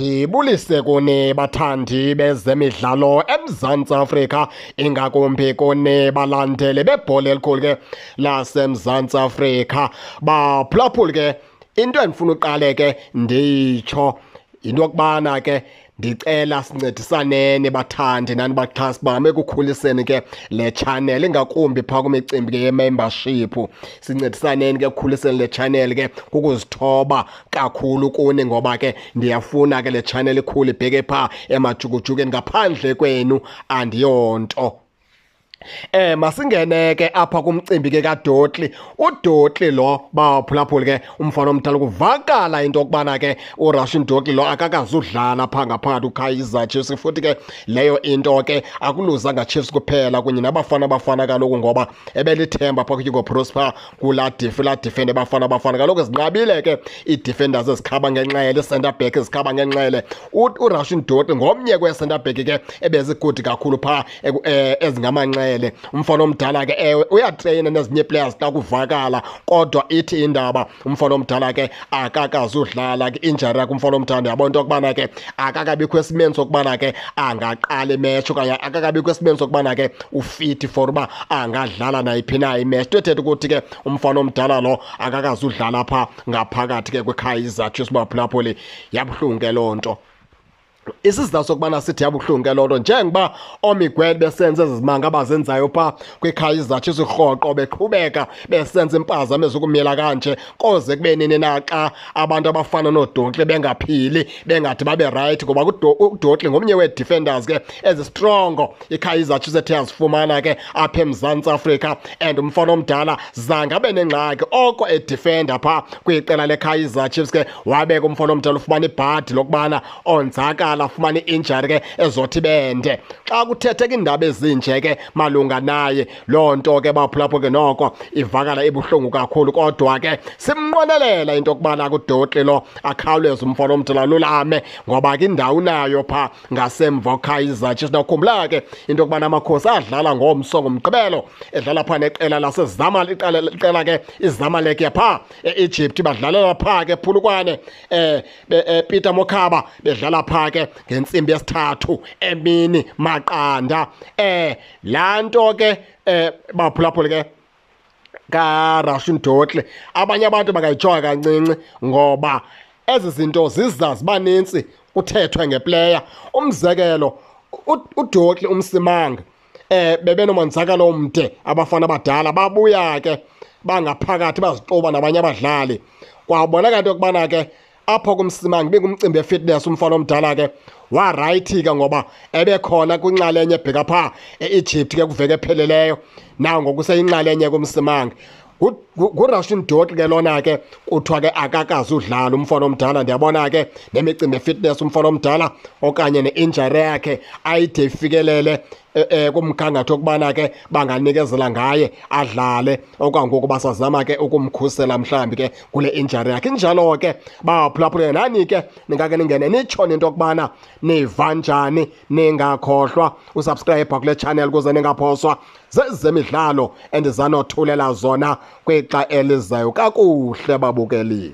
Ndibulise kuni bathandi bezemidlalo eMzantsi Afrika, ingakumbi kuni balandeli bebhola elikhulu ke laseMzantsi Afrika. Baphulaphuli ke into endifuna uqale ke nditsho into yokubana ke ndicela sincedisaneni bathandi nani baxhasi bam ekukhuliseni ke le channel, ingakumbi phaa kwimicimbi ke ye-membership. Sincedisaneni ke ekukhuliseni le channel ke kukuzithoba kakhulu kuni, ngoba ke ndiyafuna ke le channel ikhule ibheke phaa emajukujukeni. Ngaphandle kwenu andiyonto. Masingene ke apha kumcimbi ke kaDotli. uDotli lo baphulaphuli ke umfana omdala, kuvakala into yokubana ke uRussian Dotli lo akakazudlala phaa ngaphakathi uKaizer Chiefs, futhi ke leyo into ke akuluzanga Chiefs kuphela kunye nabafana kaloku, ngoba ebelithemba phaa kuHugo Prosper kulaa defender bafana kaloku zinqabile ke ii-defenders ezikhaba ngenxele, ii-centre back ezikhaba ngenxele. uRussian Dotli ngomnye kwee-centre back ke ebezigudi kakhulu phaa ezingamanxele. Umfana omdala ke ewe uyatreyina nezinye players xa kuvakala, kodwa ithi indaba umfana omdala ke akakazudlala ke injury yakhe. Umfana omdala yabona into yokubana ke akakabikho esimeni sokubana ke angaqala imatch, okanye akakabikho esimeni sokubana ke ufiti for uba angadlala nayiphi na imatch. Into ethetha ukuthi ke umfana omdala lo akakazudlala phaa ngaphakathi ke kwiKaizer Chiefs. Baphulaphuli yabuhlungu ke loo nto. Isizathu sokubana sithi yabuhlungu ke loo nto, njengoba oMiguel besenza ezizimanga abazenzayo phaa kwiKaizer Chiefs rhoqo, beqhubeka besenza impazamo ezokumyela kanje, koze kube nini na xa abantu abafana noDotli bengaphili, bengathi babe rayithi, ngoba uDotli ngomnye wee-defenders ke ezistrongo iKaizer Chiefs ethe yazifumana ke apha eMzantsi Afrika. And umfana omdala zange abe nengxaki oko edifenda phaa kwiqela leKaizer Chiefs ke wabeka umfana omdala ufumana ibhadi lokubana onzaka afumane i-injury ke ezothi bende. Xa kuthetheka iindaba ezinje ke malunga naye, loo nto ke baphulapho ke noko ivakala ibuhlungu kakhulu, kodwa ke simnqwenelela into yokubana kuDotli lo akhawuleze umfana omdala lulame, ngoba ke indawo nayo phaa ngasemva Kaizer Chiefs. Nakhumbula ke into yokubana amakhosi adlala ngomso ngomgqibelo, edlala phaa neqela iqela ke iZamalek yaphaa e-Egypt, badlalela phaa ke Phulukwane, Peter Mokhaba bedlala phaa ke ngentsimbi yesithathu emini maqanda. Laa nto ke baphulaphuli ke kaRussian Dotli abanye abantu bangayijonga kancinci, ngoba ezi zinto ziza ziba nintsi kuthethwe ngeplayer. Umzekelo uDotli umsimanga bebenomonzakalo omde, abafana abadala babuya ke bangaphakathi bazixuba nabanye abadlali. Kwabonakala into yokubana ke apho kumsimanga bengumcimbi we-fitness, umfana omdala ke warayithi ke, ngoba ebekhona kwinxalenye ebheka phaa e-Egypt ke kuveke epheleleyo, nangoku seyinxalenye kumsimanga. nguRussian Dotli ke lona ke kuthiwa ke akakazudlala umfana omdala. Ndiyabona ke nemicimbi ye-fitness umfana omdala okanye ne-injury yakhe ayide ifikelele kumgangatho okubana ke banganikezela ngaye adlale, okwangoku basazama ke ukumkhusela mhlawumbi ke kule injury yakhe. Injalo ke baphulaphule nani ke ningake ningene nitshone into yokubana niva njani. Ningakhohlwa usubscribe kule channel ukuze ningaphoswa zezemidlalo endizanothulela zona kwixa elizayo kakuhle babukeli.